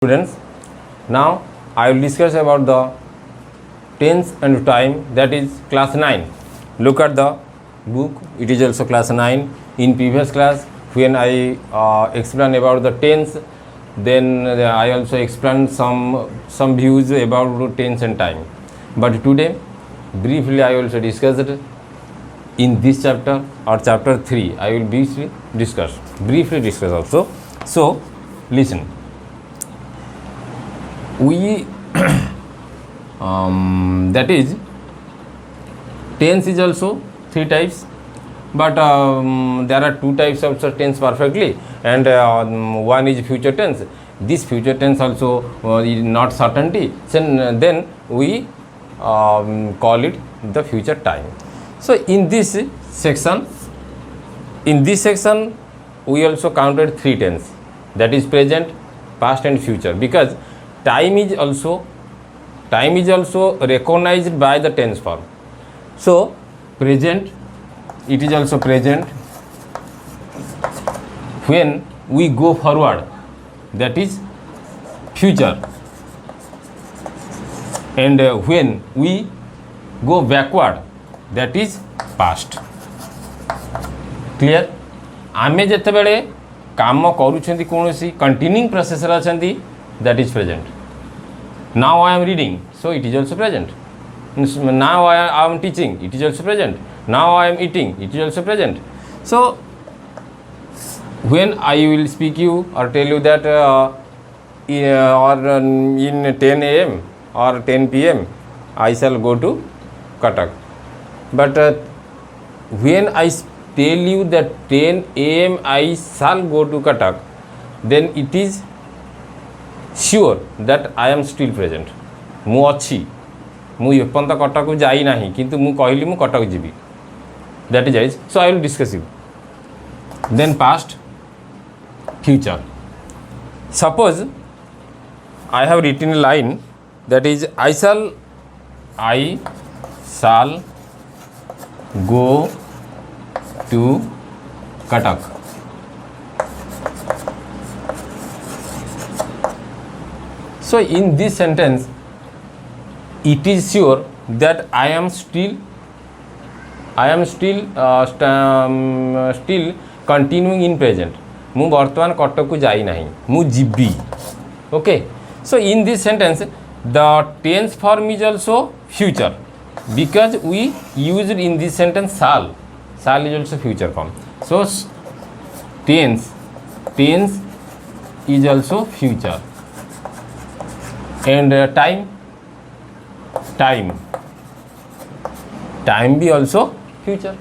Students, now I will discuss about the tense and time, that is class 9. Look at the book, it is also class 9. In previous class when I explained about the tense, then I also explained some views about tense and time. But today briefly I also discussed it in this chapter or chapter 3. I will briefly discuss also. So listen. We that is tense is also 3 types, but there are 2 types of tense perfectly, and one is future tense. This future tense also is not certainty, then we call it the future time. So in this section we also counted 3 tense, that is present, past and future, because time is also recognized by the tense form. So present, it is also present. When we go forward, that is future, and when we go backward, that is past. Clear? आमे जेते बेले काम करूछंती कोनोसी continuing process रे अछंती, that is present. Now I am reading, so it is also present. Now I am teaching, it is also present. Now I am eating, it is also present. So when I will speak you or tell you that in 10 a.m. or 10 p.m. I shall go to Cuttack, but when I tell you that 10 a.m. I shall go to Cuttack, then it is sure that I am still present. मु अच्छी, मु एपर्यंत कटक को जाई नाही, किंतु मु कहली मु कटक जीवी, that is it. So I will discuss you. Then past, future. Suppose I have written a line, that is I shall go to Cuttack. So in this sentence, it is sure that I am still continuing in present. मु वर्तमान कटक को जाई नहीं, मु GB. Okay. So in this sentence, the tense form is also future, because we used in this sentence shall. Shall is also future form. So tense is also future. And time be also future,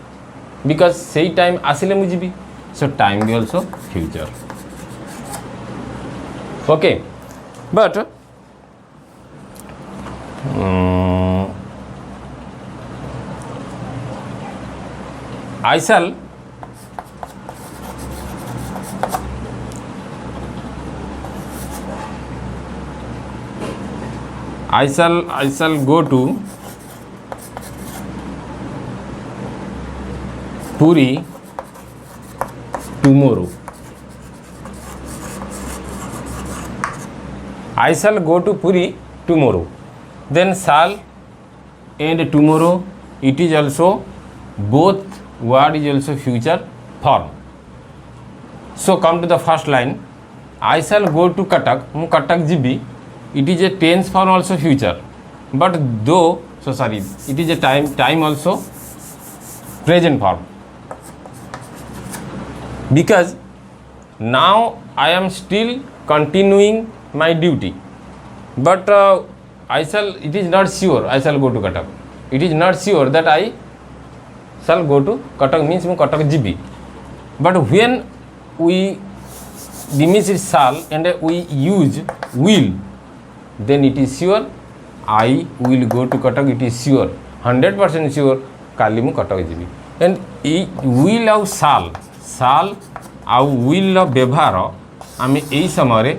because say time asile mu jibi, so time be also future. Okay, but I shall go to Puri tomorrow. I shall go to Puri tomorrow. Then shall and tomorrow, it is also, both word is also future form. So come to the first line, I shall go to Cuttack, mu Cuttack jibi. It is a tense form also future, but though, so sorry, it is a time also present form, because now I am still continuing my duty, but it is not sure I shall go to Cuttack. It is not sure that I shall go to Cuttack, means mu Cuttack jibi. But when we diminish shall and we use will, then it is sure I will go to Cuttack. It is sure, 100% sure काली मु कटक जीवी. And will आउ shall आउ will व्यवहार आम यही समय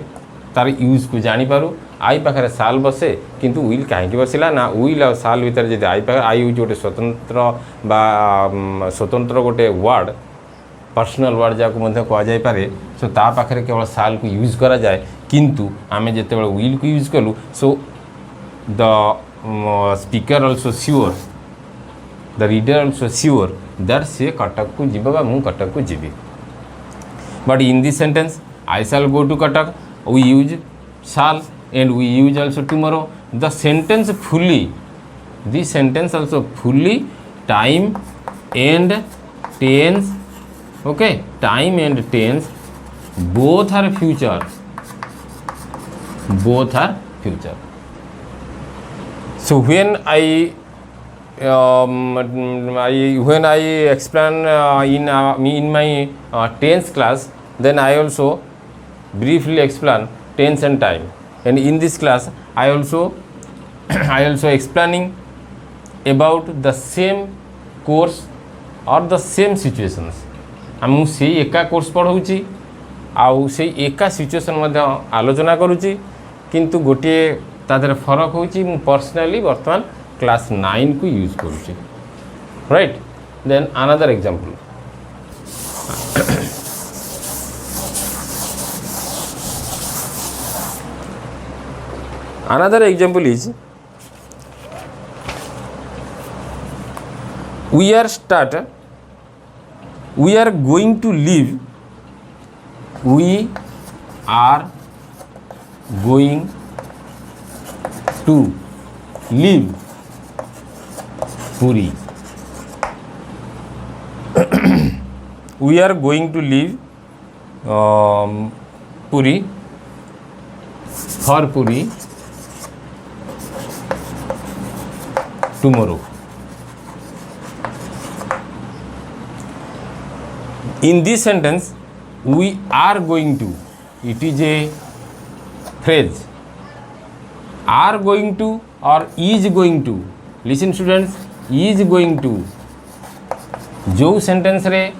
तार use को जानीपारू. आई पाखे साल बसे किंतु विल कहीं बसला ना, विल आ साल भितर जब आई पाखे आई हूँ गोटे स्वतंत्र गोटे पर्सनल वर्ड जहाँ को कहुपे सो ता पाखे केवल साल को यूज करा जाए, किंतु आमे जेतेबेले विल को यूज कलु so the speaker also sure the reader also sure that से कटक को जीव बा मु कटक को जीवी but in this sentence I shall go to Cuttack we use shall and we use also tomorrow the sentence fully this sentence also fully time and tense okay time and tense both are future so when I explain in my tense class then I also briefly explain tense and time and in this class I also explaining about the same course or the same situations आमु से एका course पढ़ाऊँगी आउ से एका situation मध्य आलोचना करुँची किंतु गोटे तादर फरक होची मु पर्सनली वर्तमान क्लास 9 को यूज करुँची right then another example another example is we are going to leave we are going to leave Puri we are going to leave Puri for Puri tomorrow. In this sentence, we are going to. It is a phrase. Are going to or is going to. Listen, students. Is going to. जो sentence रे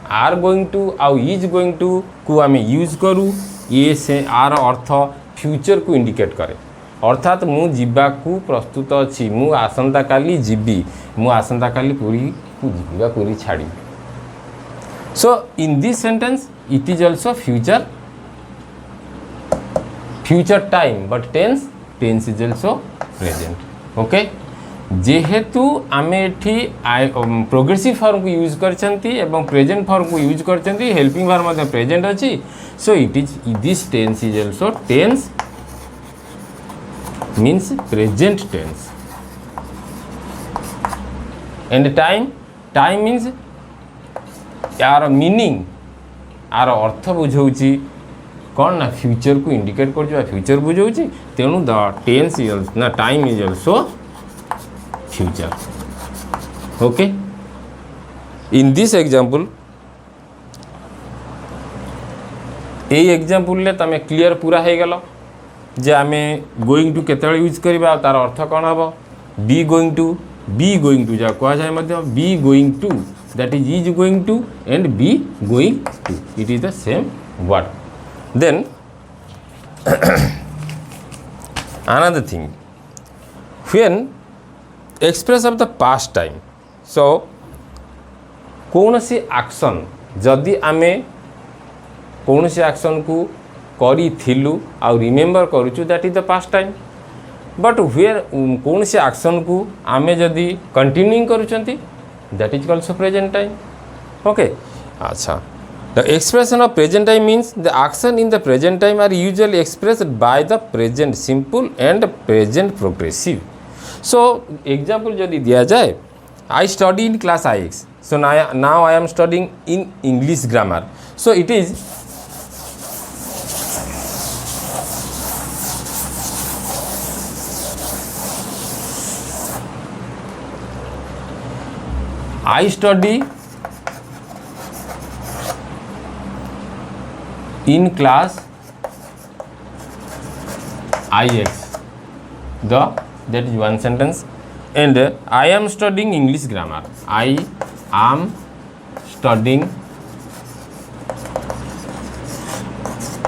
are going to और is going to को आमे use करू ये से are earth future को indicate करे अर्थात मु जीवाकू प्रस्तुत अच्छी मु आसंता काली जीवी मु आसंता काली पूरी को जीवा पूरी छाड़ी so in this sentence it is also future time but tense is also present okay जेहेतु आमे एठी प्रोग्रेसिव फॉर्म को यूज करछंती एवं प्रेजेंट फॉर्म को यूज करछंती हेल्पिंग फॉर्म मध्ये प्रेजेंट अछि so it is this tense is also tense means present tense and time means यार meaning यार अर्थ बुझाऊँगी कौन ना फ्यूचर को इंडिकेट कर फ्यूचर बुझाऊँगी तेणु द टेंस इज ना time is also future okay in this example यही एग्जांपल तमें क्लियर पूरा हो गल जे आमे गोइंग टू केतल यूज करबा तार अर्थ कौन हम बी गोइंग टू जा कह जाए मध्य be going to that is going to and be going to it is the same word then another thing when express of the past time so कौन सी action जदि आमे कौन सी एक्शन को करी थिलु आ रिमेम्बर करूचु that is the past time but where कौन से एक्शन को आमे जदि कंटिन्यूइंग करूचंती that is also present time okay अच्छा the expression of present time means the action in the present time are usually expressed by the present simple and present progressive so example जदि दिया जाए I study in class IX so now I am studying in English grammar so it is I study in class IX that is one sentence and I am studying English grammar I am studying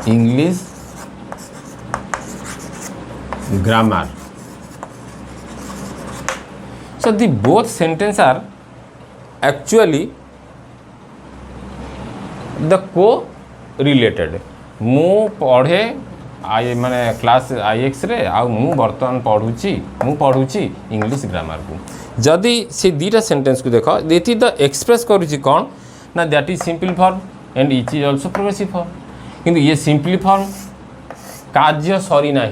English grammar so the both sentences are actually the co-related मु पढ़े आई माने class IX रे आ मु बर्तमान पढ़ुची English grammar को जदि से दीटा sentence को देख देती द एक्सप्रेस करुच्ची कौन ना that is simple form and each is also progressive form किंतु ये सिंपल फॉर्म कार्य सरी ना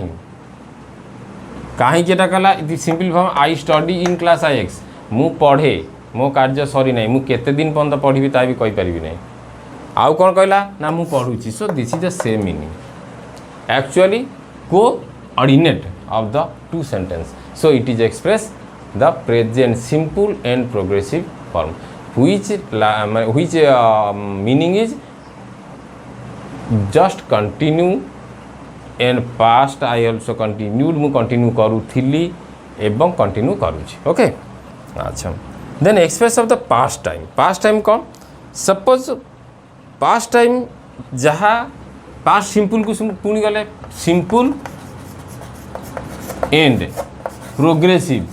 कहीं कला simple form I study in class IX मु पढ़े मो कार्य सरी ना मु केते दिन पर्यंत पढ़ी ता भी कहि परिबि नहीं आउ कौन कहला ना मु पढ़ुची so this is the same meaning actually coordinate of the two sentence so it is express the present simple and progressive form which meaning is just continue and past I also continued mu continue करूथिली एवं continue करूची okay अच्छा then express of the past time कौन suppose past time जहाँ past simple को पुणी गले simple and progressive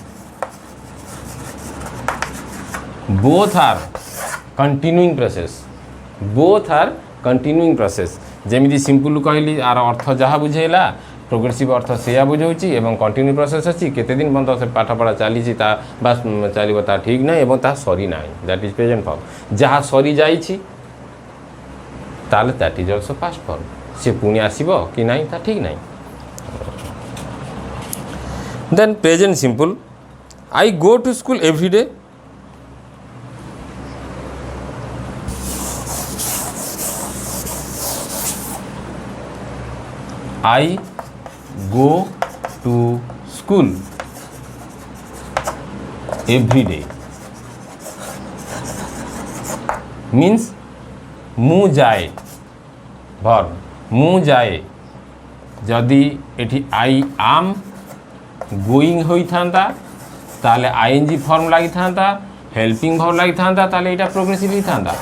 both are continuing process जमी simple कहली आर अर्थ जहाँ बुझेला प्रोग्रेसिव अर्थ से बुझाऊँगी एवं कंटिन्यू प्रोसेस अच्छी केते दिन पर्यंत से पाठ पढ़ा चली बास चलो ता ठीक ना एवं ता सरी ना दैट इज प्रेजेंट फॉर्म जहाँ सरी जाइए ताले that is also past form से पुणी आसब कि नहीं था ठीक नहीं then present simple I go to school every day I go to school every day means मु जाए भर मु जाए जदि एठी आई आम गोइंग होइथांता ताले आईएनजी फॉर्म लागि थांता हेल्पिंग फॉर्म लागि थांता ताले एटा प्रोग्रेसिव होइथांता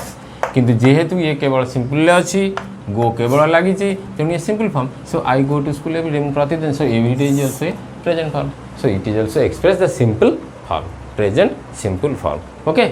किंतु जेहेतु ये केवल सिंपल ले अछि गो केवल लागि छि तेनु ये simple form so I go to school every day प्रतिदिन so every day is also present form so it is also express the simple form present simple form okay